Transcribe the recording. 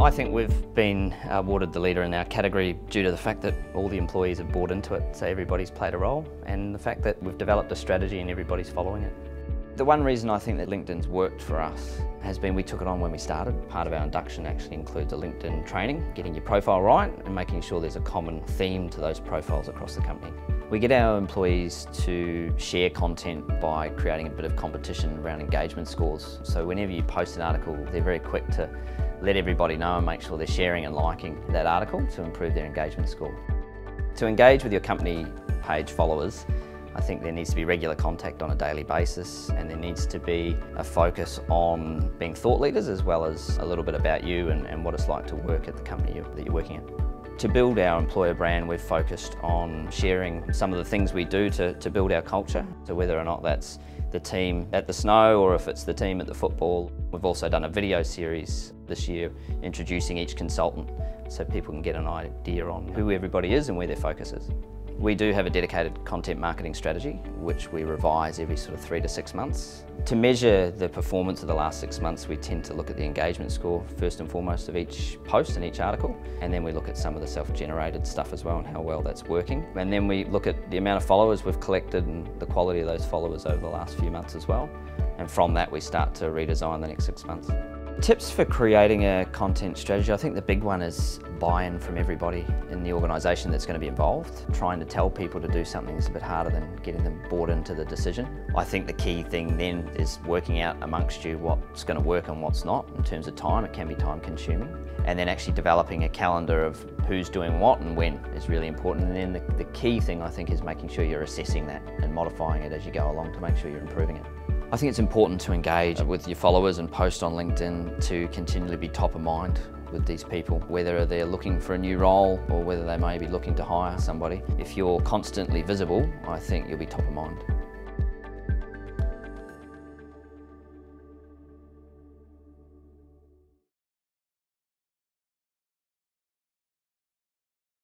I think we've been awarded the leader in our category due to the fact that all the employees have bought into it, so everybody's played a role, and the fact that we've developed a strategy and everybody's following it. The one reason I think that LinkedIn's worked for us has been we took it on when we started. Part of our induction actually includes a LinkedIn training, getting your profile right and making sure there's a common theme to those profiles across the company. We get our employees to share content by creating a bit of competition around engagement scores. So whenever you post an article, they're very quick to let everybody know and make sure they're sharing and liking that article to improve their engagement score. To engage with your company page followers, I think there needs to be regular contact on a daily basis, and there needs to be a focus on being thought leaders as well as a little bit about you and what it's like to work at the company that you're working at. To build our employer brand, we've focused on sharing some of the things we do to build our culture. So whether or not that's the team at the snow or if it's the team at the football. We've also done a video series this year introducing each consultant so people can get an idea on who everybody is and where their focus is. We do have a dedicated content marketing strategy, which we revise every sort of 3 to 6 months. To measure the performance of the last 6 months, we tend to look at the engagement score first and foremost of each post and each article, and then we look at some of the self-generated stuff as well and how well that's working. And then we look at the amount of followers we've collected and the quality of those followers over the last few months as well. And from that, we start to redesign the next 6 months. Tips for creating a content strategy, I think the big one is buy-in from everybody in the organisation that's going to be involved. Trying to tell people to do something is a bit harder than getting them bought into the decision. I think the key thing then is working out amongst you what's going to work and what's not. In terms of time, it can be time consuming. And then actually developing a calendar of who's doing what and when is really important. And then the key thing I think is making sure you're assessing that and modifying it as you go along to make sure you're improving it. I think it's important to engage with your followers and post on LinkedIn to continually be top of mind with these people, whether they're looking for a new role or whether they may be looking to hire somebody. If you're constantly visible, I think you'll be top of mind.